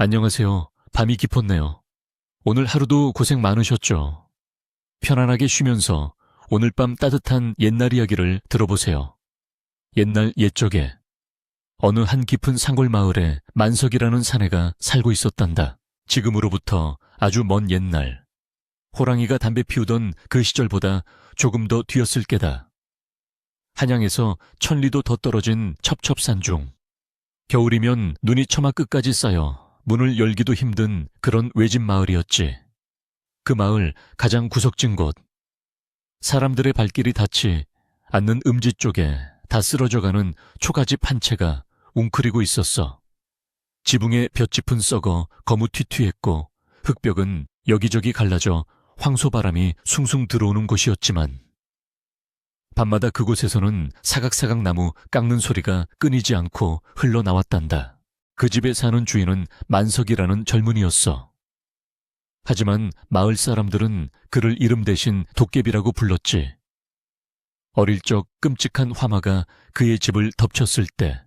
안녕하세요. 밤이 깊었네요. 오늘 하루도 고생 많으셨죠? 편안하게 쉬면서 오늘 밤 따뜻한 옛날 이야기를 들어보세요. 옛날 옛적에 어느 한 깊은 산골 마을에 만석이라는 사내가 살고 있었단다. 지금으로부터 아주 먼 옛날, 호랑이가 담배 피우던 그 시절보다 조금 더 뒤였을 게다. 한양에서 1000리도 더 떨어진 첩첩산 중 겨울이면 눈이 처마 끝까지 쌓여 문을 열기도 힘든 그런 외진 마을이었지. 그 마을 가장 구석진 곳, 사람들의 발길이 닿지 않는 음지 쪽에 다 쓰러져가는 초가집 한 채가 웅크리고 있었어. 지붕에 볏짚은 썩어 거무튀튀했고 흙벽은 여기저기 갈라져 황소바람이 숭숭 들어오는 곳이었지만 밤마다 그곳에서는 사각사각 나무 깎는 소리가 끊이지 않고 흘러나왔단다. 그 집에 사는 주인은 만석이라는 젊은이였어. 하지만 마을 사람들은 그를 이름 대신 도깨비라고 불렀지. 어릴 적 끔찍한 화마가 그의 집을 덮쳤을 때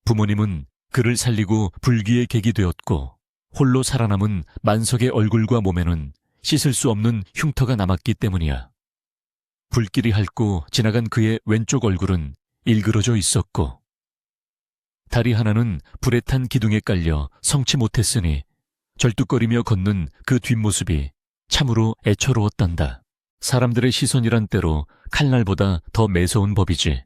부모님은 그를 살리고 불귀의 객이 되었고 홀로 살아남은 만석의 얼굴과 몸에는 씻을 수 없는 흉터가 남았기 때문이야. 불길이 핥고 지나간 그의 왼쪽 얼굴은 일그러져 있었고 다리 하나는 불에 탄 기둥에 깔려 성치 못했으니 절뚝거리며 걷는 그 뒷모습이 참으로 애처로웠단다. 사람들의 시선이란 때로 칼날보다 더 매서운 법이지.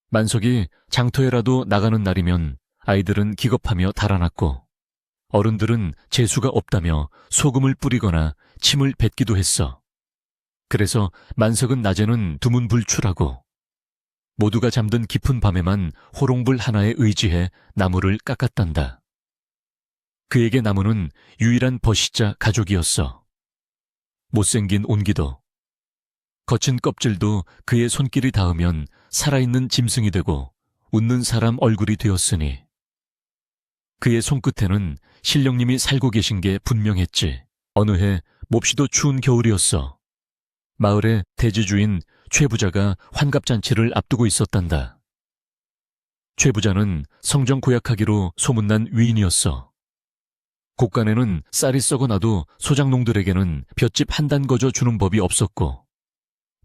만석이 장터에라도 나가는 날이면 아이들은 기겁하며 달아났고 어른들은 재수가 없다며 소금을 뿌리거나 침을 뱉기도 했어. 그래서 만석은 낮에는 두문불출하고 모두가 잠든 깊은 밤에만 호롱불 하나에 의지해 나무를 깎았단다. 그에게 나무는 유일한 벗이자 가족이었어. 못생긴 온기도, 거친 껍질도 그의 손길이 닿으면 살아있는 짐승이 되고 웃는 사람 얼굴이 되었으니 그의 손끝에는 신령님이 살고 계신 게 분명했지. 어느 해 몹시도 추운 겨울이었어. 마을의 대지주인 최 부자가 환갑잔치를 앞두고 있었단다. 최 부자는 성정 고약하기로 소문난 위인이었어. 곳간에는 쌀이 썩어나도 소장농들에게는 볏짚 한 단 거저 주는 법이 없었고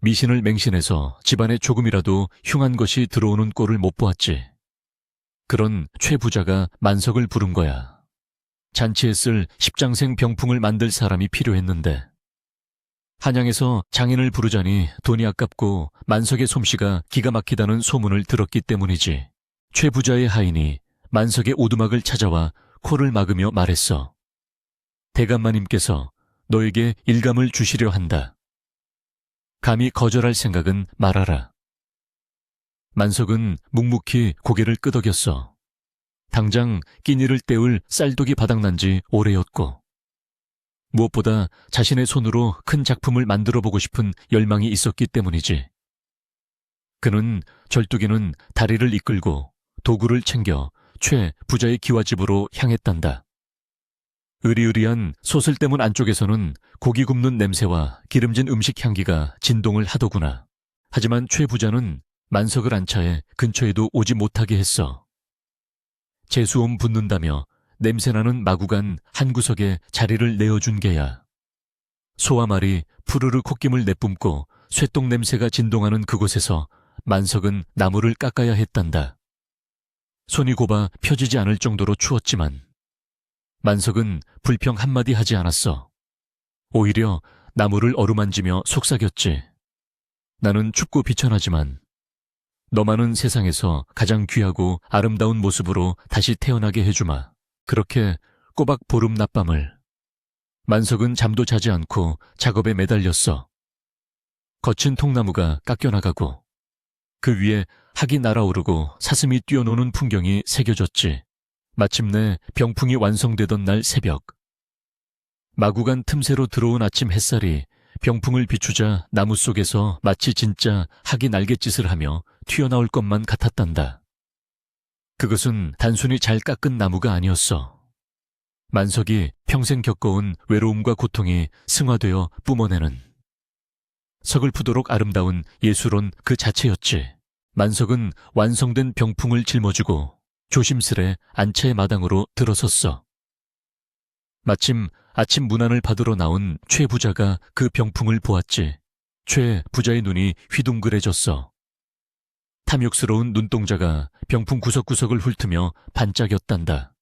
미신을 맹신해서 집안에 조금이라도 흉한 것이 들어오는 꼴을 못 보았지. 그런 최 부자가 만석을 부른 거야. 잔치에 쓸 십장생 병풍을 만들 사람이 필요했는데 한양에서 장인을 부르자니 돈이 아깝고 만석의 솜씨가 기가 막히다는 소문을 들었기 때문이지. 최 부자의 하인이 만석의 오두막을 찾아와 코를 막으며 말했어. 대감마님께서 너에게 일감을 주시려 한다. 감히 거절할 생각은 말아라. 만석은 묵묵히 고개를 끄덕였어. 당장 끼니를 때울 쌀독이 바닥난 지 오래였고 무엇보다 자신의 손으로 큰 작품을 만들어보고 싶은 열망이 있었기 때문이지. 그는 절뚝이는 다리를 이끌고 도구를 챙겨 최 부자의 기와집으로 향했단다. 으리으리한 소슬대문 안쪽에서는 고기 굽는 냄새와 기름진 음식 향기가 진동을 하더구나. 하지만 최 부자는 만석을 안차해 근처에도 오지 못하게 했어. 재수옴 붙는다며 냄새나는 마구간 한 구석에 자리를 내어준 게야. 소와 말이 푸르르 콧김을 내뿜고 쇠똥 냄새가 진동하는 그곳에서 만석은 나무를 깎아야 했단다. 손이 곱아 펴지지 않을 정도로 추웠지만 만석은 불평 한마디 하지 않았어. 오히려 나무를 어루만지며 속삭였지. 나는 춥고 비천하지만 너만은 세상에서 가장 귀하고 아름다운 모습으로 다시 태어나게 해주마. 그렇게 꼬박 보름 낮밤을 만석은 잠도 자지 않고 작업에 매달렸어. 거친 통나무가 깎여나가고 그 위에 학이 날아오르고 사슴이 뛰어노는 풍경이 새겨졌지. 마침내 병풍이 완성되던 날 새벽 마구간 틈새로 들어온 아침 햇살이 병풍을 비추자 나무 속에서 마치 진짜 학이 날갯짓을 하며 튀어나올 것만 같았단다. 그것은 단순히 잘 깎은 나무가 아니었어. 만석이 평생 겪어온 외로움과 고통이 승화되어 뿜어내는 서글프도록 아름다운 예술원 그 자체였지. 만석은 완성된 병풍을 짊어지고 조심스레 안채의 마당으로 들어섰어. 마침 아침 문안을 받으러 나온 최 부자가 그 병풍을 보았지. 최 부자의 눈이 휘둥그레졌어. 탐욕스러운 눈동자가 병풍 구석구석을 훑으며 반짝였단다.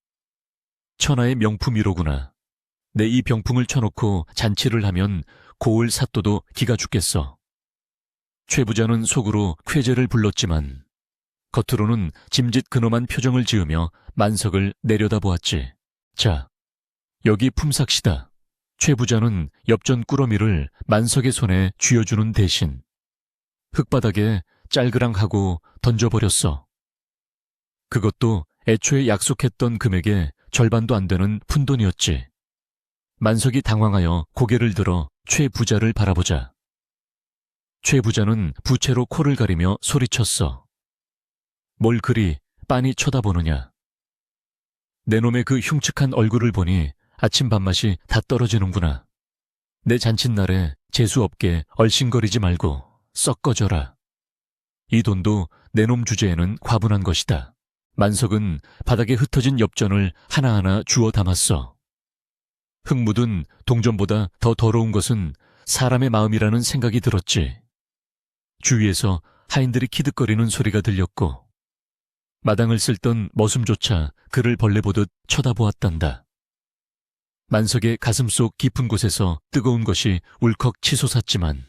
천하의 명품이로구나. 내 이 병풍을 쳐놓고 잔치를 하면 고을 사또도 기가 죽겠어. 최 부자는 속으로 쾌재를 불렀지만 겉으로는 짐짓 근엄한 표정을 지으며 만석을 내려다보았지. 자, 여기 품삯이다. 최 부자는 엽전 꾸러미를 만석의 손에 쥐어주는 대신 흙바닥에 짤그랑하고 던져버렸어. 그것도 애초에 약속했던 금액의 절반도 안 되는 푼돈이었지. 만석이 당황하여 고개를 들어 최 부자를 바라보자. 최 부자는 부채로 코를 가리며 소리쳤어. 뭘 그리 빤히 쳐다보느냐. 내 놈의 그 흉측한 얼굴을 보니 아침 밥맛이 다 떨어지는구나. 내 잔칫날에 재수없게 얼씬거리지 말고 썩 꺼져라. 이 돈도 내 놈 주제에는 과분한 것이다. 만석은 바닥에 흩어진 엽전을 하나하나 주워 담았어. 흙 묻은 동전보다 더 더러운 것은 사람의 마음이라는 생각이 들었지. 주위에서 하인들이 키득거리는 소리가 들렸고 마당을 쓸던 머슴조차 그를 벌레 보듯 쳐다보았단다. 만석의 가슴속 깊은 곳에서 뜨거운 것이 울컥 치솟았지만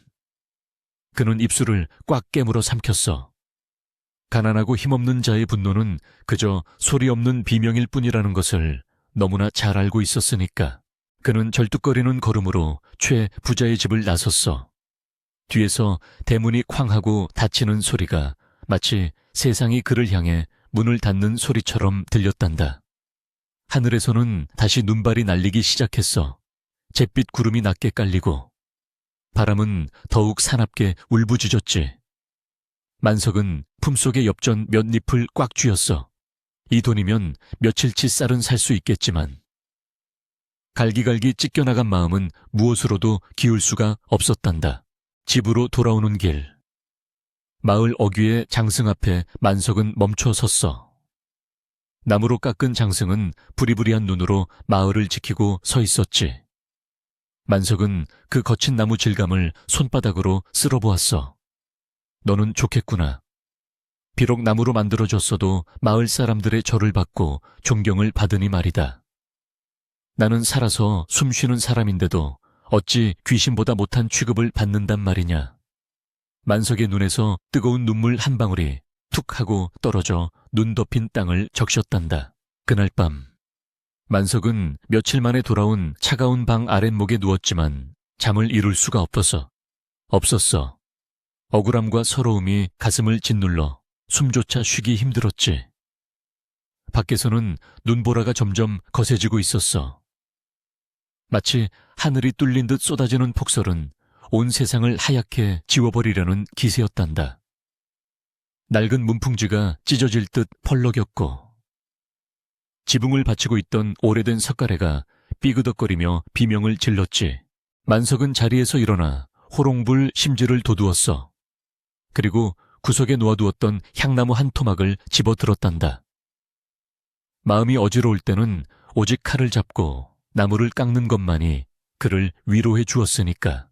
그는 입술을 꽉 깨물어 삼켰어. 가난하고 힘없는 자의 분노는 그저 소리 없는 비명일 뿐이라는 것을 너무나 잘 알고 있었으니까. 그는 절뚝거리는 걸음으로 최 부자의 집을 나섰어. 뒤에서 대문이 쾅 하고 닫히는 소리가 마치 세상이 그를 향해 문을 닫는 소리처럼 들렸단다. 하늘에서는 다시 눈발이 날리기 시작했어. 잿빛 구름이 낮게 깔리고 바람은 더욱 사납게 울부짖었지. 만석은 품속에 엽전 몇 잎을 꽉 쥐었어. 이 돈이면 며칠치 쌀은 살 수 있겠지만 갈기갈기 찢겨나간 마음은 무엇으로도 기울 수가 없었단다. 집으로 돌아오는 길. 마을 어귀의 장승 앞에 만석은 멈춰 섰어. 나무로 깎은 장승은 부리부리한 눈으로 마을을 지키고 서 있었지. 만석은 그 거친 나무 질감을 손바닥으로 쓸어보았어. 너는 좋겠구나. 비록 나무로 만들어졌어도 마을 사람들의 절을 받고 존경을 받으니 말이다. 나는 살아서 숨쉬는 사람인데도 어찌 귀신보다 못한 취급을 받는단 말이냐. 만석의 눈에서 뜨거운 눈물 한 방울이 툭 하고 떨어져 눈 덮인 땅을 적셨단다. 그날 밤 만석은 며칠 만에 돌아온 차가운 방 아랫목에 누웠지만 잠을 이룰 수가 없었어. 억울함과 서러움이 가슴을 짓눌러 숨조차 쉬기 힘들었지. 밖에서는 눈보라가 점점 거세지고 있었어. 마치 하늘이 뚫린 듯 쏟아지는 폭설은 온 세상을 하얗게 지워버리려는 기세였단다. 낡은 문풍지가 찢어질 듯 펄럭였고 지붕을 받치고 있던 오래된 석가래가 삐그덕거리며 비명을 질렀지. 만석은 자리에서 일어나 호롱불 심지를 돋우었어. 그리고 구석에 놓아두었던 향나무 한 토막을 집어들었단다. 마음이 어지러울 때는 오직 칼을 잡고 나무를 깎는 것만이 그를 위로해 주었으니까.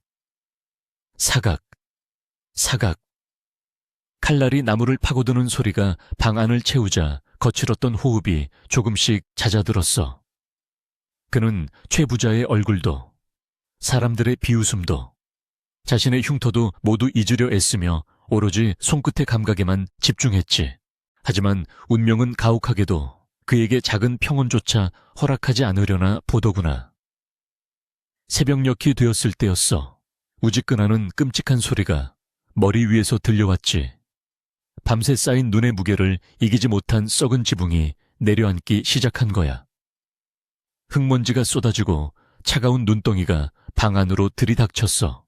사각. 칼날이 나무를 파고드는 소리가 방 안을 채우자 거칠었던 호흡이 조금씩 잦아들었어. 그는 최 부자의 얼굴도, 사람들의 비웃음도, 자신의 흉터도 모두 잊으려 애쓰며 오로지 손끝의 감각에만 집중했지. 하지만 운명은 가혹하게도 그에게 작은 평온조차 허락하지 않으려나 보더구나. 새벽녘이 되었을 때였어. 우지끈하는 끔찍한 소리가 머리 위에서 들려왔지. 밤새 쌓인 눈의 무게를 이기지 못한 썩은 지붕이 내려앉기 시작한 거야. 흙먼지가 쏟아지고 차가운 눈덩이가 방 안으로 들이닥쳤어.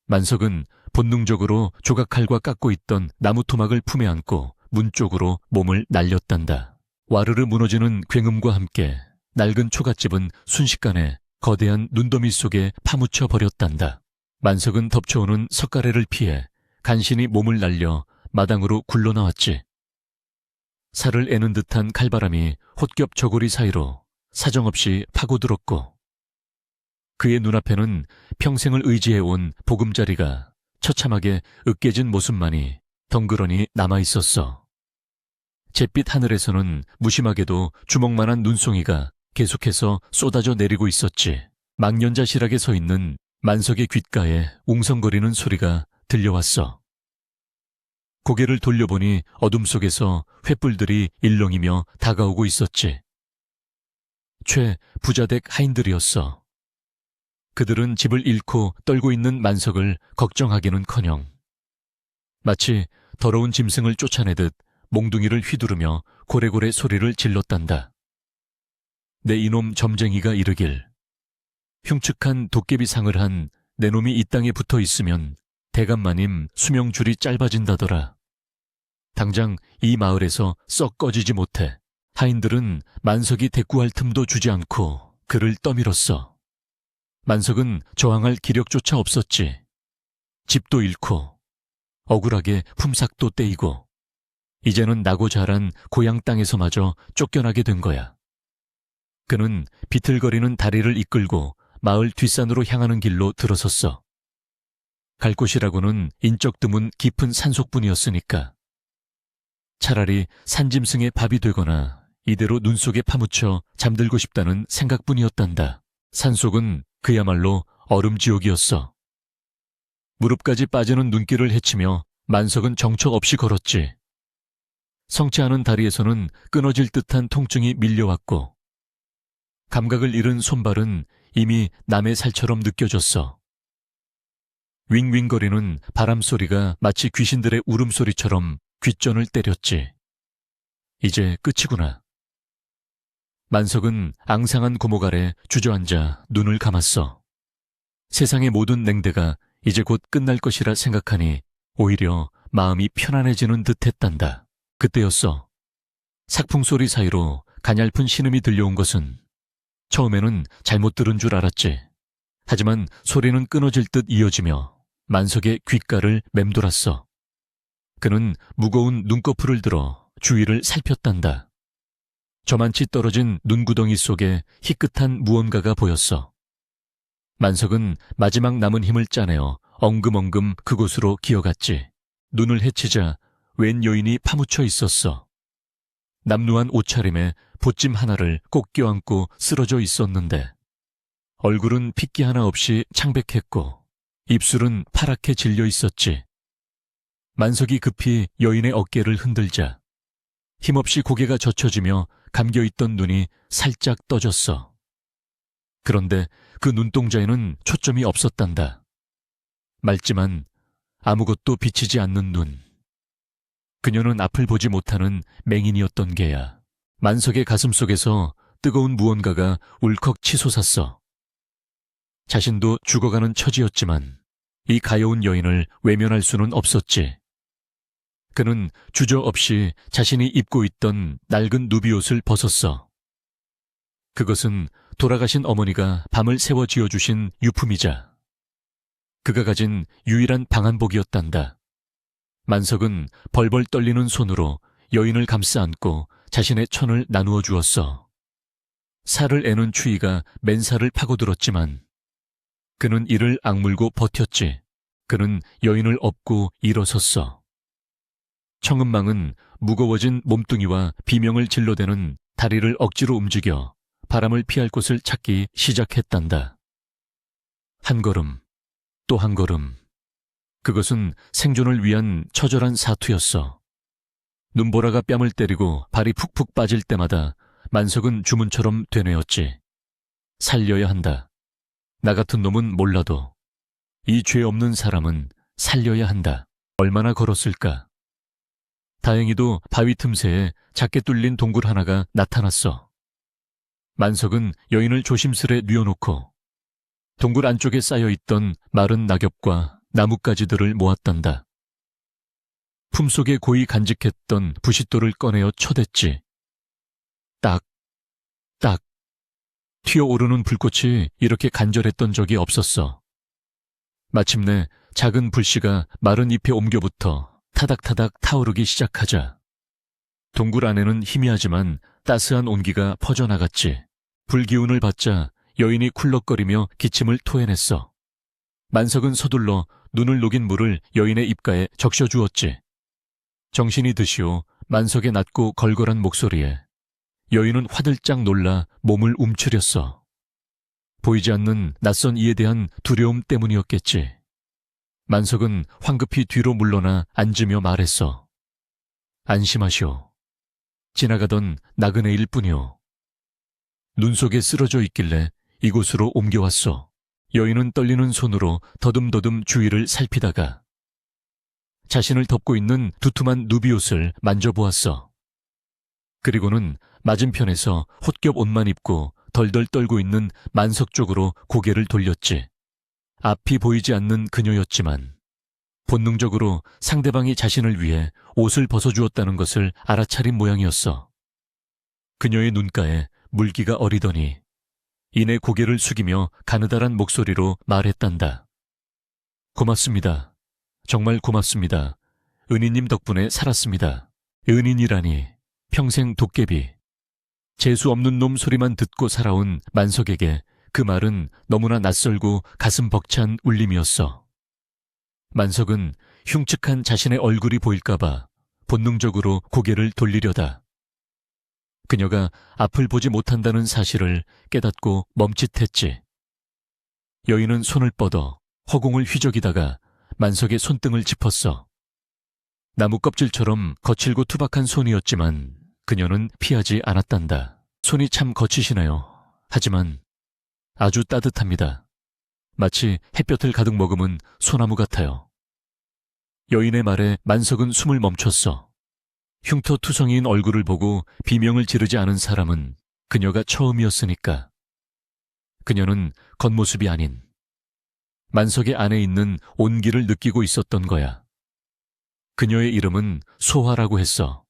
만석은 본능적으로 조각칼과 깎고 있던 나무 토막을 품에 안고 문 쪽으로 몸을 날렸단다. 와르르 무너지는 굉음과 함께 낡은 초갓집은 순식간에 거대한 눈더미 속에 파묻혀 버렸단다. 만석은 덮쳐오는 석가래를 피해 간신히 몸을 날려 마당으로 굴러나왔지. 살을 애는 듯한 칼바람이 홑겹 저고리 사이로 사정없이 파고들었고, 그의 눈앞에는 평생을 의지해온 보금자리가 처참하게 으깨진 모습만이 덩그러니 남아있었어. 잿빛 하늘에서는 무심하게도 주먹만한 눈송이가 계속해서 쏟아져 내리고 있었지. 망연자실하게 서 있는 만석의 귓가에 웅성거리는 소리가 들려왔어. 고개를 돌려보니 어둠 속에서 횃불들이 일렁이며 다가오고 있었지. 최 부자댁 하인들이었어. 그들은 집을 잃고 떨고 있는 만석을 걱정하기는커녕 마치 더러운 짐승을 쫓아내듯 몽둥이를 휘두르며 고래고래 소리를 질렀단다. 내 이놈 점쟁이가 이르길, 흉측한 도깨비상을 한 내 놈이 이 땅에 붙어 있으면 대감마님 수명줄이 짧아진다더라. 당장 이 마을에서 썩 꺼지지 못해. 하인들은 만석이 대꾸할 틈도 주지 않고 그를 떠밀었어. 만석은 저항할 기력조차 없었지. 집도 잃고 억울하게 품삯도 떼이고 이제는 나고 자란 고향 땅에서마저 쫓겨나게 된 거야. 그는 비틀거리는 다리를 이끌고 마을 뒷산으로 향하는 길로 들어섰어. 갈 곳이라고는 인적 드문 깊은 산속뿐이었으니까. 차라리 산짐승의 밥이 되거나 이대로 눈 속에 파묻혀 잠들고 싶다는 생각뿐이었단다. 산속은 그야말로 얼음지옥이었어. 무릎까지 빠지는 눈길을 헤치며 만석은 정처 없이 걸었지. 성치 않은 다리에서는 끊어질 듯한 통증이 밀려왔고 감각을 잃은 손발은 이미 남의 살처럼 느껴졌어. 윙윙거리는 바람소리가 마치 귀신들의 울음소리처럼 귓전을 때렸지. 이제 끝이구나. 만석은 앙상한 고목 아래 주저앉아 눈을 감았어. 세상의 모든 냉대가 이제 곧 끝날 것이라 생각하니 오히려 마음이 편안해지는 듯했단다. 그때였어. 삭풍소리 사이로 가냘픈 신음이 들려온 것은 처음에는 잘못 들은 줄 알았지. 하지만 소리는 끊어질 듯 이어지며 만석의 귓가를 맴돌았어. 그는 무거운 눈꺼풀을 들어 주위를 살폈단다. 저만치 떨어진 눈구덩이 속에 희끗한 무언가가 보였어. 만석은 마지막 남은 힘을 짜내어 엉금엉금 그곳으로 기어갔지. 눈을 헤치자 웬 여인이 파묻혀 있었어. 남루한 옷차림에 보찜 하나를 꼭 껴안고 쓰러져 있었는데 얼굴은 핏기 하나 없이 창백했고 입술은 파랗게 질려 있었지. 만석이 급히 여인의 어깨를 흔들자 힘없이 고개가 젖혀지며 감겨있던 눈이 살짝 떠졌어. 그런데 그 눈동자에는 초점이 없었단다. 맑지만 아무것도 비치지 않는 눈. 그녀는 앞을 보지 못하는 맹인이었던 게야. 만석의 가슴속에서 뜨거운 무언가가 울컥 치솟았어. 자신도 죽어가는 처지였지만 이 가여운 여인을 외면할 수는 없었지. 그는 주저없이 자신이 입고 있던 낡은 누비옷을 벗었어. 그것은 돌아가신 어머니가 밤을 새워 지어주신 유품이자 그가 가진 유일한 방한복이었단다. 만석은 벌벌 떨리는 손으로 여인을 감싸 안고 자신의 천을 나누어 주었어. 살을 애는 추위가 맨살을 파고들었지만 그는 이를 악물고 버텼지. 그는 여인을 업고 일어섰어. 청은망은 무거워진 몸뚱이와 비명을 질러대는 다리를 억지로 움직여 바람을 피할 곳을 찾기 시작했단다. 한 걸음, 또 한 걸음. 그것은 생존을 위한 처절한 사투였어. 눈보라가 뺨을 때리고 발이 푹푹 빠질 때마다 만석은 주문처럼 되뇌었지. 살려야 한다. 나 같은 놈은 몰라도 이 죄 없는 사람은 살려야 한다. 얼마나 걸었을까. 다행히도 바위 틈새에 작게 뚫린 동굴 하나가 나타났어. 만석은 여인을 조심스레 뉘어놓고 동굴 안쪽에 쌓여있던 마른 낙엽과 나뭇가지들을 모았단다. 품속에 고이 간직했던 부싯돌을 꺼내어 쳐댔지. 딱, 딱. 튀어오르는 불꽃이 이렇게 간절했던 적이 없었어. 마침내 작은 불씨가 마른 잎에 옮겨붙어 타닥타닥 타오르기 시작하자 동굴 안에는 희미하지만 따스한 온기가 퍼져나갔지. 불기운을 받자 여인이 쿨럭거리며 기침을 토해냈어. 만석은 서둘러 눈을 녹인 물을 여인의 입가에 적셔주었지. 정신이 드시오 만석의 낮고 걸걸한 목소리에 여인은 화들짝 놀라 몸을 움츠렸어. 보이지 않는 낯선 이에 대한 두려움 때문이었겠지. 만석은 황급히 뒤로 물러나 앉으며 말했어. 안심하시오. 지나가던 나그네일 뿐이오. 눈 속에 쓰러져 있길래 이곳으로 옮겨왔소. 여인은 떨리는 손으로 더듬더듬 주위를 살피다가 자신을 덮고 있는 두툼한 누비옷을 만져보았어. 그리고는 맞은편에서 홑겹 옷만 입고 덜덜 떨고 있는 만석 쪽으로 고개를 돌렸지. 앞이 보이지 않는 그녀였지만 본능적으로 상대방이 자신을 위해 옷을 벗어주었다는 것을 알아차린 모양이었어. 그녀의 눈가에 물기가 어리더니 이내 고개를 숙이며 가느다란 목소리로 말했단다. 고맙습니다. 정말 고맙습니다. 은희님 덕분에 살았습니다. 은인이라니 평생 도깨비. 재수 없는 놈 소리만 듣고 살아온 만석에게 그 말은 너무나 낯설고 가슴 벅찬 울림이었어. 만석은 흉측한 자신의 얼굴이 보일까봐 본능적으로 고개를 돌리려다. 그녀가 앞을 보지 못한다는 사실을 깨닫고 멈칫했지. 여인은 손을 뻗어 허공을 휘저기다가 만석의 손등을 짚었어. 나무 껍질처럼 거칠고 투박한 손이었지만 그녀는 피하지 않았단다. 손이 참 거치시네요. 하지만 아주 따뜻합니다. 마치 햇볕을 가득 머금은 소나무 같아요. 여인의 말에 만석은 숨을 멈췄어. 흉터투성이인 얼굴을 보고 비명을 지르지 않은 사람은 그녀가 처음이었으니까. 그녀는 겉모습이 아닌 만석의 안에 있는 온기를 느끼고 있었던 거야. 그녀의 이름은 소화라고 했어.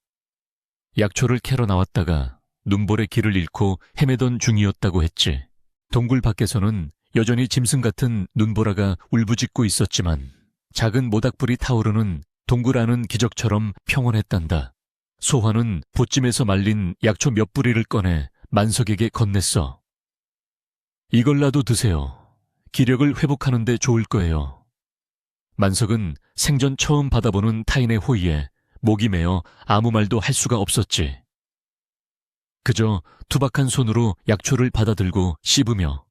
약초를 캐러 나왔다가 눈볼의 길을 잃고 헤매던 중이었다고 했지. 동굴 밖에서는 여전히 짐승 같은 눈보라가 울부짖고 있었지만 작은 모닥불이 타오르는 동굴 안은 기적처럼 평온했단다. 소화는 보찜에서 말린 약초 몇 부리를 꺼내 만석에게 건넸어. 이걸라도 드세요. 기력을 회복하는 데 좋을 거예요. 만석은 생전 처음 받아보는 타인의 호의에 목이 메어 아무 말도 할 수가 없었지. 그저 투박한 손으로 약초를 받아들고 씹으며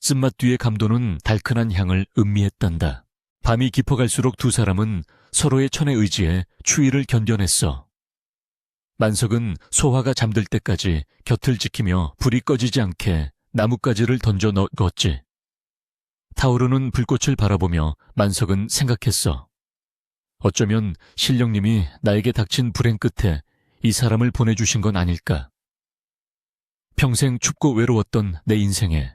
쓴맛 뒤에 감도는 달큰한 향을 음미했단다. 밤이 깊어갈수록 두 사람은 서로의 천의 의지에 추위를 견뎌냈어. 만석은 소화가 잠들 때까지 곁을 지키며 불이 꺼지지 않게 나뭇가지를 던져 넣었지. 타오르는 불꽃을 바라보며 만석은 생각했어. 어쩌면 신령님이 나에게 닥친 불행 끝에 이 사람을 보내주신 건 아닐까. 평생 춥고 외로웠던 내 인생에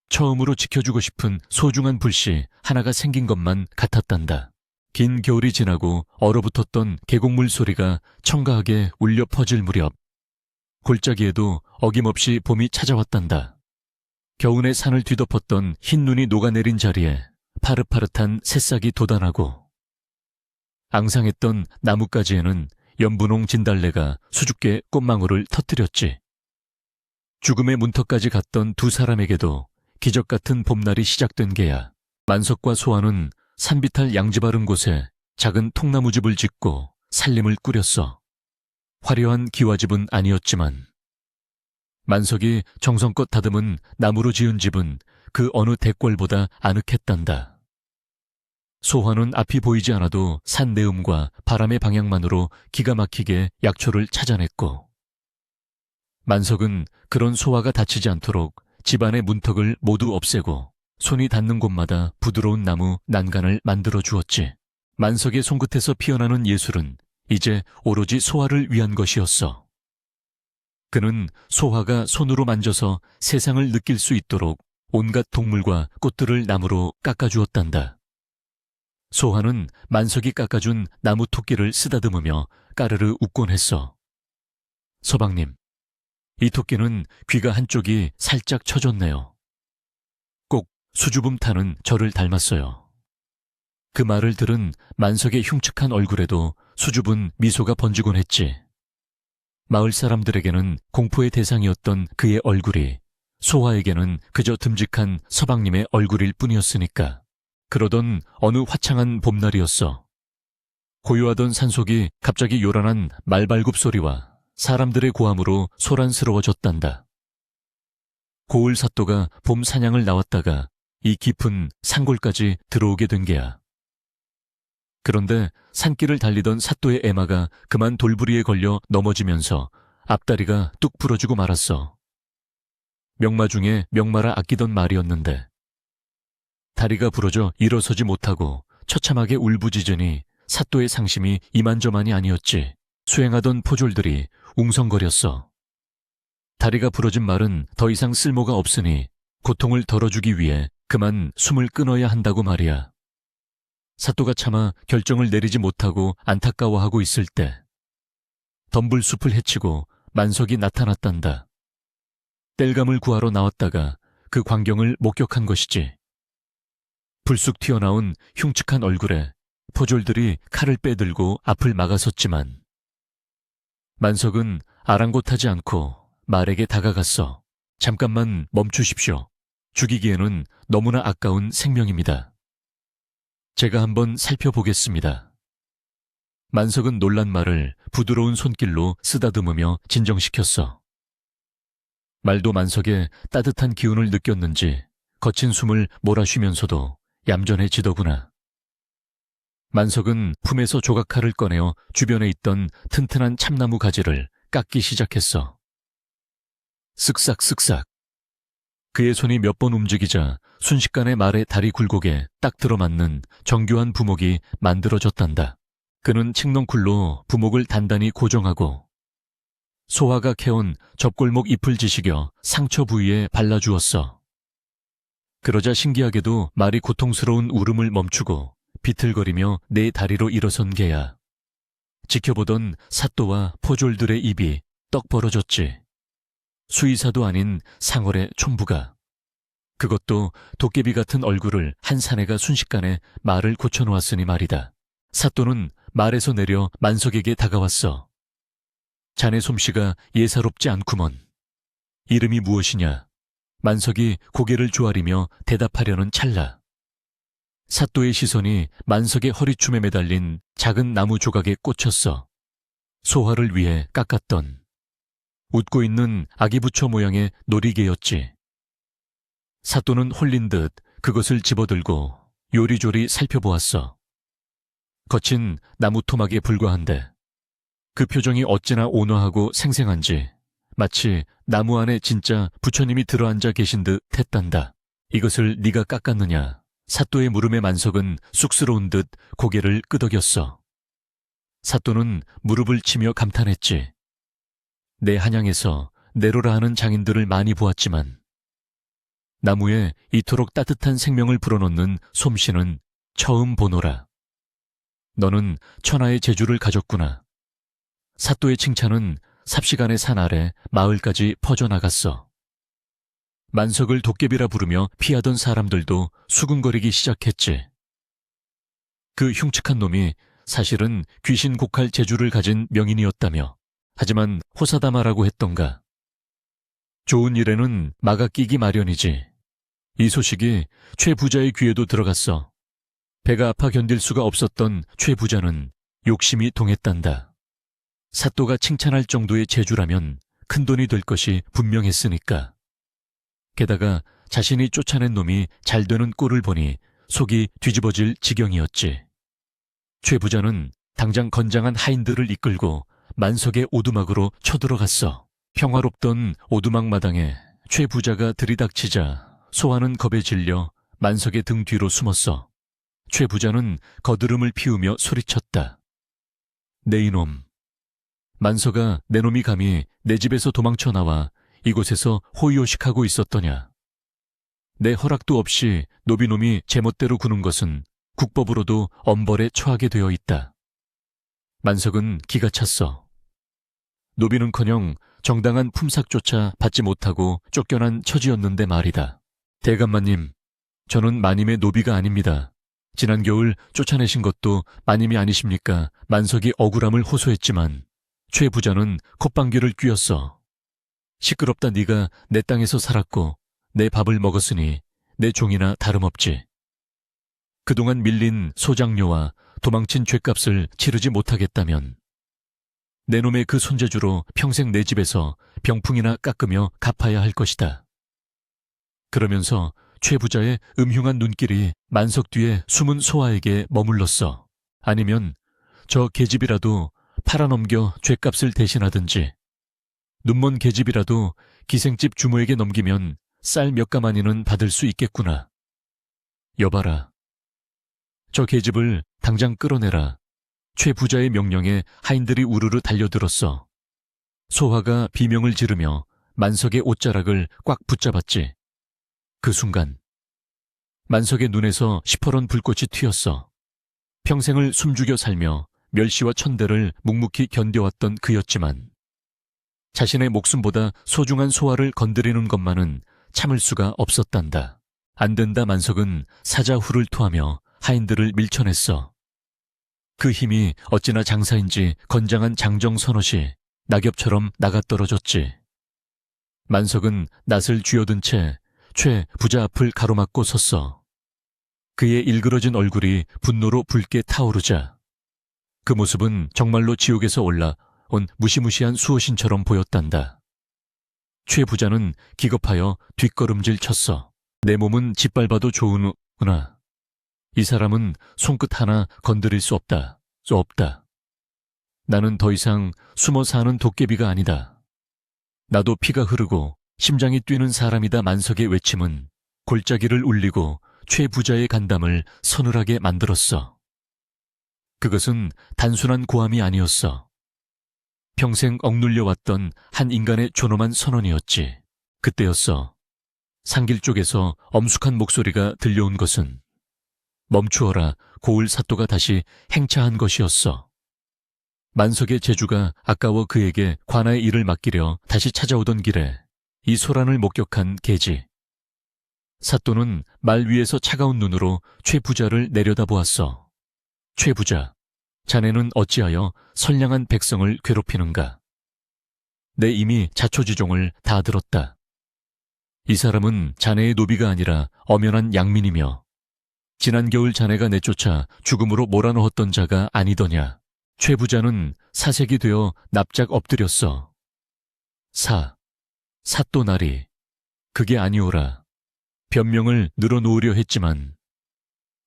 처음으로 지켜주고 싶은 소중한 불씨 하나가 생긴 것만 같았단다. 긴 겨울이 지나고 얼어붙었던 계곡물 소리가 청가하게 울려 퍼질 무렵 골짜기에도 어김없이 봄이 찾아왔단다. 겨우내 산을 뒤덮었던 흰 눈이 녹아내린 자리에 파릇파릇한 새싹이 돋아나고 앙상했던 나뭇가지에는 연분홍 진달래가 수줍게 꽃망울을 터뜨렸지. 죽음의 문턱까지 갔던 두 사람에게도 기적 같은 봄날이 시작된 게야. 만석과 소아는 산비탈 양지바른 곳에 작은 통나무집을 짓고 살림을 꾸렸어. 화려한 기와집은 아니었지만 만석이 정성껏 다듬은 나무로 지은 집은 그 어느 대궐보다 아늑했단다. 소화는 앞이 보이지 않아도 산 내음과 바람의 방향만으로 기가 막히게 약초를 찾아냈고 만석은 그런 소화가 다치지 않도록 집안의 문턱을 모두 없애고 손이 닿는 곳마다 부드러운 나무 난간을 만들어 주었지. 만석의 손끝에서 피어나는 예술은 이제 오로지 소화를 위한 것이었어. 그는 소화가 손으로 만져서 세상을 느낄 수 있도록 온갖 동물과 꽃들을 나무로 깎아주었단다. 소화는 만석이 깎아준 나무 토끼를 쓰다듬으며 까르르 웃곤 했어. 서방님, 이 토끼는 귀가 한쪽이 살짝 처졌네요. 꼭 수줍음 타는 저를 닮았어요. 그 말을 들은 만석의 흉측한 얼굴에도 수줍은 미소가 번지곤 했지. 마을 사람들에게는 공포의 대상이었던 그의 얼굴이 소화에게는 그저 듬직한 서방님의 얼굴일 뿐이었으니까. 그러던 어느 화창한 봄날이었어. 고요하던 산속이 갑자기 요란한 말발굽 소리와 사람들의 고함으로 소란스러워졌단다. 고을 사또가 봄 사냥을 나왔다가 이 깊은 산골까지 들어오게 된 게야. 그런데 산길을 달리던 사또의 애마가 그만 돌부리에 걸려 넘어지면서 앞다리가 뚝 부러지고 말았어. 명마 중에 명마라 아끼던 말이었는데 다리가 부러져 일어서지 못하고 처참하게 울부짖으니 사또의 상심이 이만저만이 아니었지. 수행하던 포졸들이 웅성거렸어. 다리가 부러진 말은 더 이상 쓸모가 없으니 고통을 덜어주기 위해 그만 숨을 끊어야 한다고 말이야. 사또가 차마 결정을 내리지 못하고 안타까워하고 있을 때 덤불숲을 헤치고 만석이 나타났단다. 땔감을 구하러 나왔다가 그 광경을 목격한 것이지. 불쑥 튀어나온 흉측한 얼굴에 포졸들이 칼을 빼들고 앞을 막아섰지만 만석은 아랑곳하지 않고 말에게 다가갔어. 잠깐만 멈추십시오. 죽이기에는 너무나 아까운 생명입니다. 제가 한번 살펴보겠습니다. 만석은 놀란 말을 부드러운 손길로 쓰다듬으며 진정시켰어. 말도 만석의 따뜻한 기운을 느꼈는지 거친 숨을 몰아쉬면서도 얌전해지더구나. 만석은 품에서 조각칼을 꺼내어 주변에 있던 튼튼한 참나무 가지를 깎기 시작했어. 쓱싹쓱싹. 그의 손이 몇 번 움직이자 순식간에 말의 다리 굴곡에 딱 들어맞는 정교한 부목이 만들어졌단다. 그는 칡넝쿨로 부목을 단단히 고정하고 소화가 캐온 접골목 잎을 지식여 상처 부위에 발라주었어. 그러자 신기하게도 말이 고통스러운 울음을 멈추고 비틀거리며 내 다리로 일어선 게야. 지켜보던 사또와 포졸들의 입이 떡 벌어졌지. 수의사도 아닌 상월의 촌부가. 그것도 도깨비 같은 얼굴을 한 사내가 순식간에 말을 고쳐놓았으니 말이다. 사또는 말에서 내려 만석에게 다가왔어. 자네 솜씨가 예사롭지 않구먼. 이름이 무엇이냐? 만석이 고개를 조아리며 대답하려는 찰나. 사또의 시선이 만석의 허리춤에 매달린 작은 나무 조각에 꽂혔어. 소화를 위해 깎았던 웃고 있는 아기 부처 모양의 놀이개였지. 사또는 홀린 듯 그것을 집어들고 요리조리 살펴보았어. 거친 나무 토막에 불과한데 그 표정이 어찌나 온화하고 생생한지 마치 나무 안에 진짜 부처님이 들어앉아 계신 듯 했단다. 이것을 네가 깎았느냐? 사또의 물음에 만석은 쑥스러운 듯 고개를 끄덕였어. 사또는 무릎을 치며 감탄했지. 내 한양에서 내로라 하는 장인들을 많이 보았지만 나무에 이토록 따뜻한 생명을 불어넣는 솜씨는 처음 보노라. 너는 천하의 재주를 가졌구나. 사또의 칭찬은 삽시간의 산 아래 마을까지 퍼져나갔어. 만석을 도깨비라 부르며 피하던 사람들도 수군거리기 시작했지. 그 흉측한 놈이 사실은 귀신 곡할 재주를 가진 명인이었다며. 하지만 호사다마라고 했던가. 좋은 일에는 막아 끼기 마련이지. 이 소식이 최 부자의 귀에도 들어갔어. 배가 아파 견딜 수가 없었던 최 부자는 욕심이 동했단다. 사또가 칭찬할 정도의 재주라면 큰돈이 될 것이 분명했으니까. 게다가 자신이 쫓아낸 놈이 잘 되는 꼴을 보니 속이 뒤집어질 지경이었지. 최 부자는 당장 건장한 하인들을 이끌고 만석의 오두막으로 쳐들어갔어. 평화롭던 오두막 마당에 최 부자가 들이닥치자 소화는 겁에 질려 만석의 등 뒤로 숨었어. 최 부자는 거드름을 피우며 소리쳤다. 내 이놈. 만석아, 내 놈이 감히 내 집에서 도망쳐 나와 이곳에서 호의호식하고 있었더냐. 내 허락도 없이 노비놈이 제멋대로 구는 것은 국법으로도 엄벌에 처하게 되어 있다. 만석은 기가 찼어. 노비는커녕 정당한 품삯조차 받지 못하고 쫓겨난 처지였는데 말이다. 대감마님, 저는 마님의 노비가 아닙니다. 지난 겨울 쫓아내신 것도 마님이 아니십니까? 만석이 억울함을 호소했지만 최 부자는 콧방귀를 뀌었어. 시끄럽다. 네가 내 땅에서 살았고 내 밥을 먹었으니 내 종이나 다름없지. 그동안 밀린 소장료와 도망친 죗값을 치르지 못하겠다면 내 놈의 그 손재주로 평생 내 집에서 병풍이나 깎으며 갚아야 할 것이다. 그러면서 최 부자의 음흉한 눈길이 만석 뒤에 숨은 소아에게 머물렀어. 아니면 저 계집이라도 팔아넘겨 죗값을 대신하든지, 눈먼 계집이라도 기생집 주모에게 넘기면 쌀 몇 가마니는 받을 수 있겠구나. 여봐라. 저 계집을 당장 끌어내라. 최 부자의 명령에 하인들이 우르르 달려들었어. 소화가 비명을 지르며 만석의 옷자락을 꽉 붙잡았지. 그 순간 만석의 눈에서 시퍼런 불꽃이 튀었어. 평생을 숨죽여 살며 멸시와 천대를 묵묵히 견뎌왔던 그였지만 자신의 목숨보다 소중한 소화를 건드리는 것만은 참을 수가 없었단다. 안 된다. 만석은 사자후를 토하며 하인들을 밀쳐냈어. 그 힘이 어찌나 장사인지 건장한 장정선옷이 낙엽처럼 나가떨어졌지. 만석은 낯을 쥐어든 채 최 부자 앞을 가로막고 섰어. 그의 일그러진 얼굴이 분노로 붉게 타오르자 그 모습은 정말로 지옥에서 올라온 무시무시한 수호신처럼 보였단다. 최 부자는 기겁하여 뒷걸음질 쳤어. 내 몸은 짓밟아도 좋으구나. 이 사람은 손끝 하나 건드릴 수 없다. 나는 더 이상 숨어 사는 도깨비가 아니다. 나도 피가 흐르고 심장이 뛰는 사람이다. 만석의 외침은 골짜기를 울리고 최 부자의 간담을 서늘하게 만들었어. 그것은 단순한 고함이 아니었어. 평생 억눌려왔던 한 인간의 존엄한 선언이었지. 그때였어. 상길 쪽에서 엄숙한 목소리가 들려온 것은 멈추어라. 고을 사또가 다시 행차한 것이었어. 만석의 재주가 아까워 그에게 관아의 일을 맡기려 다시 찾아오던 길에 이 소란을 목격한 계지. 사또는 말 위에서 차가운 눈으로 최 부자를 내려다보았어. 최 부자, 자네는 어찌하여 선량한 백성을 괴롭히는가? 내 이미 자초지종을 다 들었다. 이 사람은 자네의 노비가 아니라 엄연한 양민이며 지난 겨울 자네가 내쫓아 죽음으로 몰아넣었던 자가 아니더냐. 최 부자는 사색이 되어 납작 엎드렸어. 사또 나리, 그게 아니오라. 변명을 늘어놓으려 했지만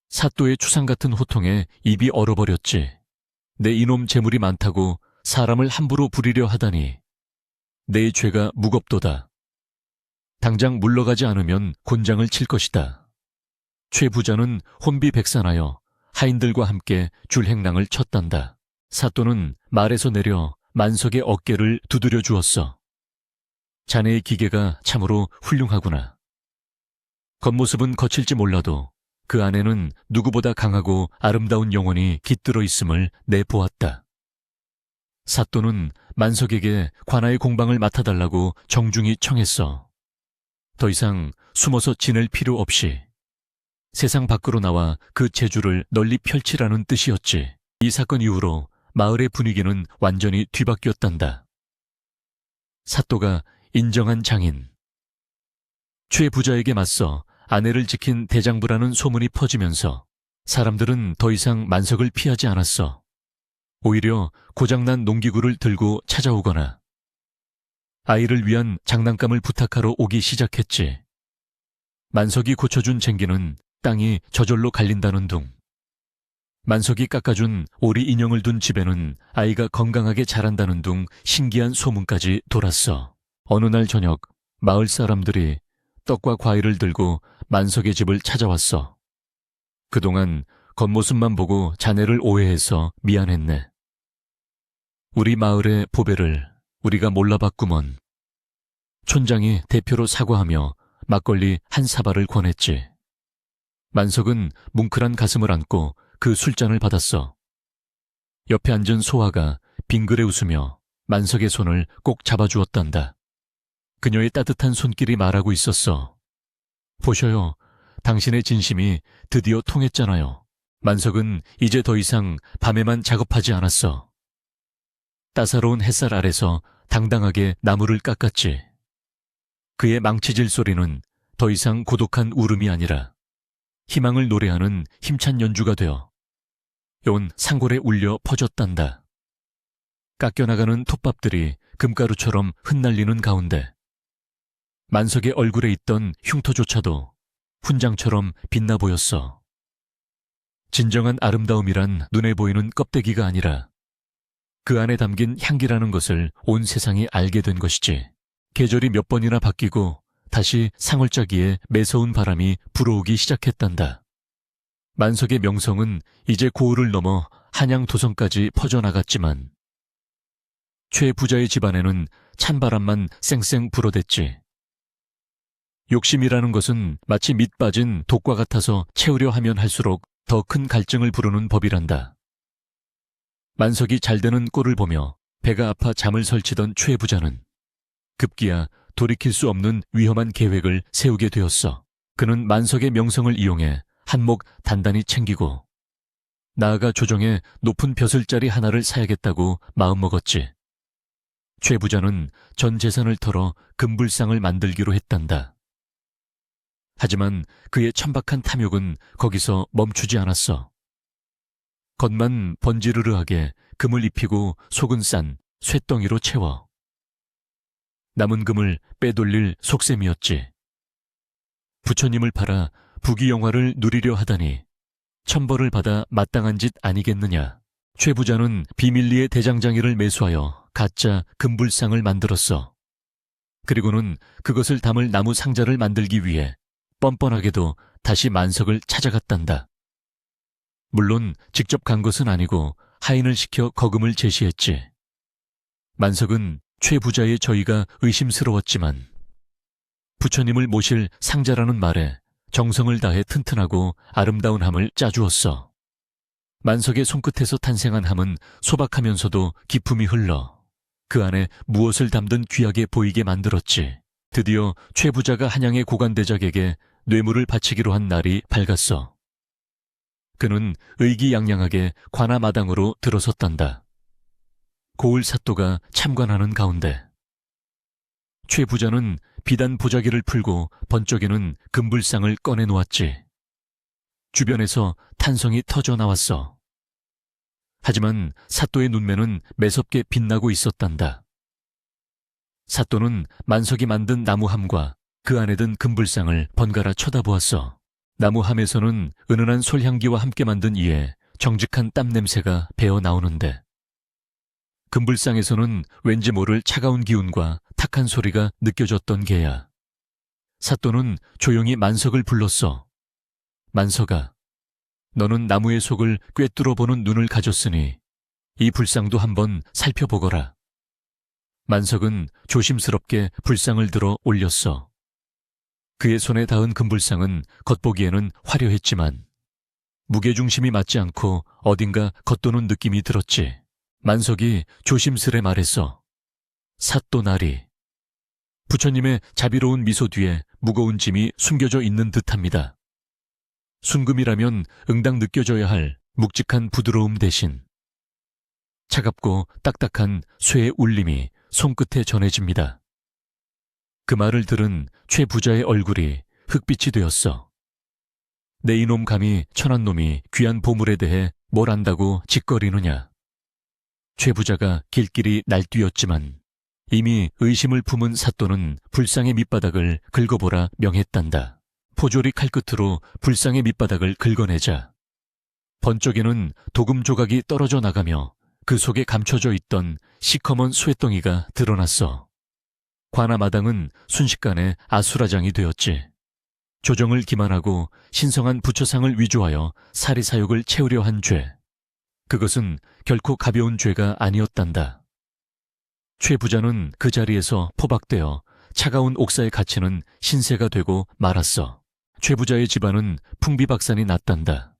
사또의 추상 같은 호통에 입이 얼어버렸지. 내 이놈 재물이 많다고 사람을 함부로 부리려 하다니 내 죄가 무겁도다. 당장 물러가지 않으면 곤장을 칠 것이다. 최 부자는 혼비백산하여 하인들과 함께 줄행랑을 쳤단다. 사또는 말에서 내려 만석의 어깨를 두드려 주었어. 자네의 기계가 참으로 훌륭하구나. 겉모습은 거칠지 몰라도 그 안에는 누구보다 강하고 아름다운 영혼이 깃들어 있음을 내보았다. 사또는 만석에게 관아의 공방을 맡아달라고 정중히 청했어. 더 이상 숨어서 지낼 필요 없이 세상 밖으로 나와 그 재주를 널리 펼치라는 뜻이었지. 이 사건 이후로 마을의 분위기는 완전히 뒤바뀌었단다. 사또가 인정한 장인. 최 부자에게 맞서 아내를 지킨 대장부라는 소문이 퍼지면서 사람들은 더 이상 만석을 피하지 않았어. 오히려 고장난 농기구를 들고 찾아오거나 아이를 위한 장난감을 부탁하러 오기 시작했지. 만석이 고쳐준 쟁기는 땅이 저절로 갈린다는 둥. 만석이 깎아준 오리 인형을 둔 집에는 아이가 건강하게 자란다는 둥 신기한 소문까지 돌았어. 어느 날 저녁 마을 사람들이 떡과 과일을 들고 만석의 집을 찾아왔어. 그동안 겉모습만 보고 자네를 오해해서 미안했네. 우리 마을의 보배를 우리가 몰라봤구먼. 촌장이 대표로 사과하며 막걸리 한 사발을 권했지. 만석은 뭉클한 가슴을 안고 그 술잔을 받았어. 옆에 앉은 소아가 빙그레 웃으며 만석의 손을 꼭 잡아주었단다. 그녀의 따뜻한 손길이 말하고 있었어. 보셔요. 당신의 진심이 드디어 통했잖아요. 만석은 이제 더 이상 밤에만 작업하지 않았어. 따사로운 햇살 아래서 당당하게 나무를 깎았지. 그의 망치질 소리는 더 이상 고독한 울음이 아니라 희망을 노래하는 힘찬 연주가 되어 온 산골에 울려 퍼졌단다. 깎여나가는 톱밥들이 금가루처럼 흩날리는 가운데 만석의 얼굴에 있던 흉터조차도 훈장처럼 빛나 보였어. 진정한 아름다움이란 눈에 보이는 껍데기가 아니라 그 안에 담긴 향기라는 것을 온 세상이 알게 된 것이지. 계절이 몇 번이나 바뀌고 다시 상월자기에 매서운 바람이 불어오기 시작했단다. 만석의 명성은 이제 고을을 넘어 한양 도성까지 퍼져나갔지만 최 부자의 집안에는 찬바람만 쌩쌩 불어댔지. 욕심이라는 것은 마치 밑 빠진 독과 같아서 채우려 하면 할수록 더 큰 갈증을 부르는 법이란다. 만석이 잘되는 꼴을 보며 배가 아파 잠을 설치던 최 부자는 급기야 돌이킬 수 없는 위험한 계획을 세우게 되었어. 그는 만석의 명성을 이용해 한몫 단단히 챙기고 나아가 조정에 높은 벼슬자리 하나를 사야겠다고 마음먹었지. 최 부자는 전 재산을 털어 금불상을 만들기로 했단다. 하지만 그의 천박한 탐욕은 거기서 멈추지 않았어. 겉만 번지르르하게 금을 입히고 속은 싼 쇳덩이로 채워 남은 금을 빼돌릴 속셈이었지. 부처님을 팔아 부귀영화를 누리려 하다니 천벌을 받아 마땅한 짓 아니겠느냐. 최 부자는 비밀리에 대장장이를 매수하여 가짜 금불상을 만들었어. 그리고는 그것을 담을 나무 상자를 만들기 위해 뻔뻔하게도 다시 만석을 찾아갔단다. 물론 직접 간 것은 아니고 하인을 시켜 거금을 제시했지. 만석은 최 부자의 저희가 의심스러웠지만 부처님을 모실 상자라는 말에 정성을 다해 튼튼하고 아름다운 함을 짜주었어. 만석의 손끝에서 탄생한 함은 소박하면서도 기품이 흘러 그 안에 무엇을 담든 귀하게 보이게 만들었지. 드디어 최 부자가 한양의 고관대작에게 뇌물을 바치기로 한 날이 밝았어. 그는 의기양양하게 관아마당으로 들어섰단다. 고을 사또가 참관하는 가운데 최 부자는 비단 보자기를 풀고 번쩍이는 금불상을 꺼내놓았지. 주변에서 탄성이 터져 나왔어. 하지만 사또의 눈매는 매섭게 빛나고 있었단다. 사또는 만석이 만든 나무함과 그 안에 든 금불상을 번갈아 쳐다보았어. 나무함에서는 은은한 솔향기와 함께 만든 이에 정직한 땀 냄새가 배어 나오는데 금불상에서는 왠지 모를 차가운 기운과 탁한 소리가 느껴졌던 게야. 사또는 조용히 만석을 불렀어. 만석아, 너는 나무의 속을 꿰뚫어 보는 눈을 가졌으니 이 불상도 한번 살펴보거라. 만석은 조심스럽게 불상을 들어 올렸어. 그의 손에 닿은 금불상은 겉보기에는 화려했지만 무게중심이 맞지 않고 어딘가 겉도는 느낌이 들었지. 만석이 조심스레 말했어. 사또 나리. 부처님의 자비로운 미소 뒤에 무거운 짐이 숨겨져 있는 듯합니다. 순금이라면 응당 느껴져야 할 묵직한 부드러움 대신 차갑고 딱딱한 쇠의 울림이 손끝에 전해집니다. 그 말을 들은 최 부자의 얼굴이 흑빛이 되었어. 내 이놈 감히 천한 놈이 귀한 보물에 대해 뭘 안다고 짓거리느냐. 최 부자가 길길이 날뛰었지만 이미 의심을 품은 사또는 불상의 밑바닥을 긁어보라 명했단다. 포조리 칼끝으로 불상의 밑바닥을 긁어내자 번쩍이는 도금 조각이 떨어져 나가며 그 속에 감춰져 있던 시커먼 쇠덩이가 드러났어. 관아마당은 순식간에 아수라장이 되었지. 조정을 기만하고 신성한 부처상을 위조하여 사리사욕을 채우려 한 죄. 그것은 결코 가벼운 죄가 아니었단다. 최 부자는 그 자리에서 포박되어 차가운 옥사에 갇히는 신세가 되고 말았어. 최 부자의 집안은 풍비박산이 났단다.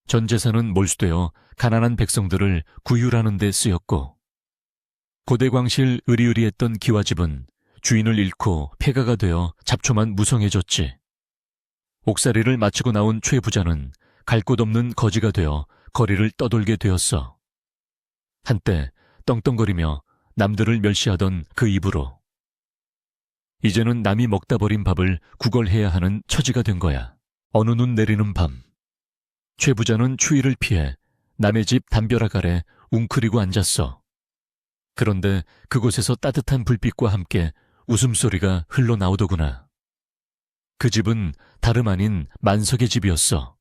전 재산은 몰수되어 가난한 백성들을 구휼하는 데 쓰였고 고대광실 으리으리했던 기와집은 주인을 잃고 폐가가 되어 잡초만 무성해졌지. 옥살이를 마치고 나온 최 부자는 갈 곳 없는 거지가 되어 거리를 떠돌게 되었어. 한때 떵떵거리며 남들을 멸시하던 그 입으로. 이제는 남이 먹다 버린 밥을 구걸해야 하는 처지가 된 거야. 어느 눈 내리는 밤, 최 부자는 추위를 피해 남의 집 담벼락 아래 웅크리고 앉았어. 그런데 그곳에서 따뜻한 불빛과 함께 웃음소리가 흘러나오더구나. 그 집은 다름 아닌 만석의 집이었어.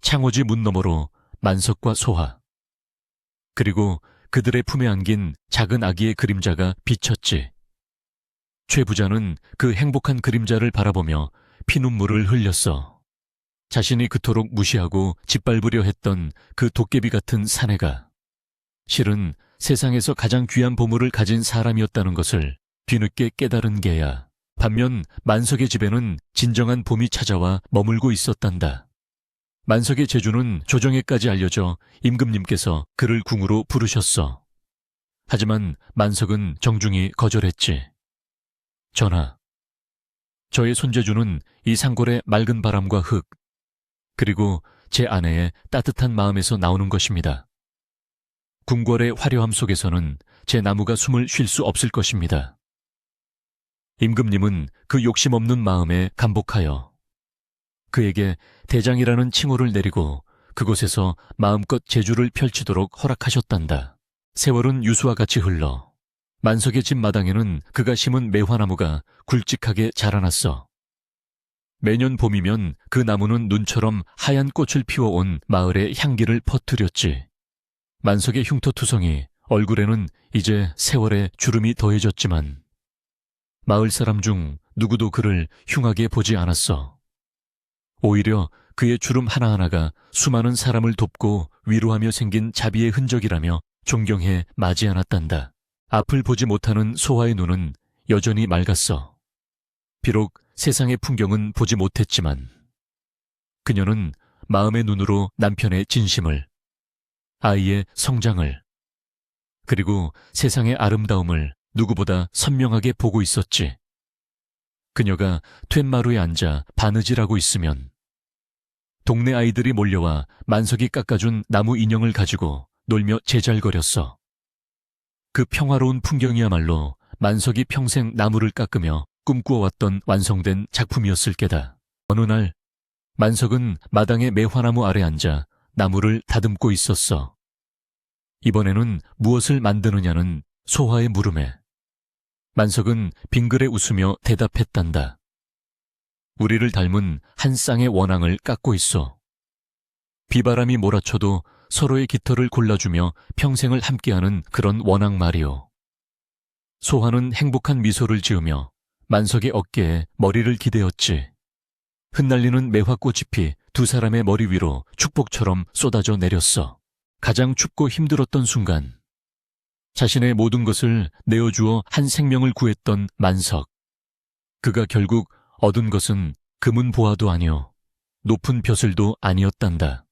창호지 문 너머로 만석과 소하, 그리고 그들의 품에 안긴 작은 아기의 그림자가 비쳤지. 최 부자는 그 행복한 그림자를 바라보며 피눈물을 흘렸어. 자신이 그토록 무시하고 짓밟으려 했던 그 도깨비 같은 사내가 실은 세상에서 가장 귀한 보물을 가진 사람이었다는 것을 뒤늦게 깨달은 게야. 반면 만석의 집에는 진정한 봄이 찾아와 머물고 있었단다. 만석의 재주는 조정에까지 알려져 임금님께서 그를 궁으로 부르셨어. 하지만 만석은 정중히 거절했지. 전하, 저의 손재주는 이 상골의 맑은 바람과 흙, 그리고 제 아내의 따뜻한 마음에서 나오는 것입니다. 궁궐의 화려함 속에서는 제 나무가 숨을 쉴 수 없을 것입니다. 임금님은 그 욕심 없는 마음에 감복하여 그에게 대장이라는 칭호를 내리고 그곳에서 마음껏 재주를 펼치도록 허락하셨단다. 세월은 유수와 같이 흘러 만석의 집 마당에는 그가 심은 매화나무가 굵직하게 자라났어. 매년 봄이면 그 나무는 눈처럼 하얀 꽃을 피워온 마을의 향기를 퍼뜨렸지. 만석의 흉터투성이 얼굴에는 이제 세월의 주름이 더해졌지만 마을 사람 중 누구도 그를 흉하게 보지 않았어. 오히려 그의 주름 하나하나가 수많은 사람을 돕고 위로하며 생긴 자비의 흔적이라며 존경해 맞이 않았단다. 앞을 보지 못하는 소화의 눈은 여전히 맑았어. 비록 세상의 풍경은 보지 못했지만 그녀는 마음의 눈으로 남편의 진심을, 아이의 성장을, 그리고 세상의 아름다움을 누구보다 선명하게 보고 있었지. 그녀가 툇마루에 앉아 바느질하고 있으면 동네 아이들이 몰려와 만석이 깎아준 나무 인형을 가지고 놀며 제잘거렸어. 그 평화로운 풍경이야말로 만석이 평생 나무를 깎으며 꿈꾸어왔던 완성된 작품이었을 게다. 어느 날 만석은 마당의 매화나무 아래 앉아 나무를 다듬고 있었어. 이번에는 무엇을 만드느냐는 소화의 물음에 만석은 빙그레 웃으며 대답했단다. 우리를 닮은 한 쌍의 원앙을 깎고 있어. 비바람이 몰아쳐도 서로의 깃털을 골라주며 평생을 함께하는 그런 원앙 말이오. 소화는 행복한 미소를 지으며 만석의 어깨에 머리를 기대었지. 흩날리는 매화꽃잎이 두 사람의 머리 위로 축복처럼 쏟아져 내렸어. 가장 춥고 힘들었던 순간 자신의 모든 것을 내어주어 한 생명을 구했던 만석. 그가 결국 얻은 것은 금은 보화도 아니오, 높은 벼슬도 아니었단다.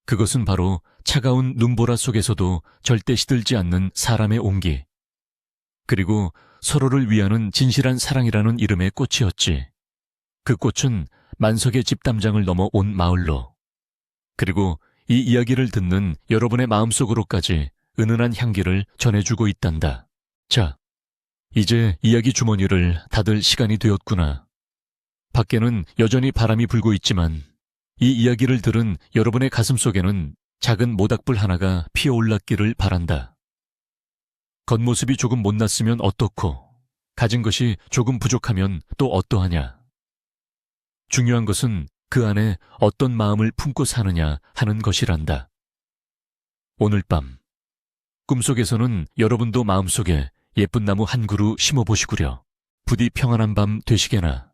그것은 바로 차가운 눈보라 속에서도 절대 시들지 않는 사람의 온기, 그리고 서로를 위하는 진실한 사랑이라는 이름의 꽃이었지. 그 꽃은 만석의 집 담장을 넘어 온 마을로, 그리고 이 이야기를 듣는 여러분의 마음속으로까지 은은한 향기를 전해주고 있단다. 자, 이제 이야기 주머니를 닫을 시간이 되었구나. 밖에는 여전히 바람이 불고 있지만 이 이야기를 들은 여러분의 가슴 속에는 작은 모닥불 하나가 피어올랐기를 바란다. 겉모습이 조금 못났으면 어떻고, 가진 것이 조금 부족하면 또 어떠하냐. 중요한 것은 그 안에 어떤 마음을 품고 사느냐 하는 것이란다. 오늘 밤 꿈속에서는 여러분도 마음속에 예쁜 나무 한 그루 심어보시구려. 부디 평안한 밤 되시게나.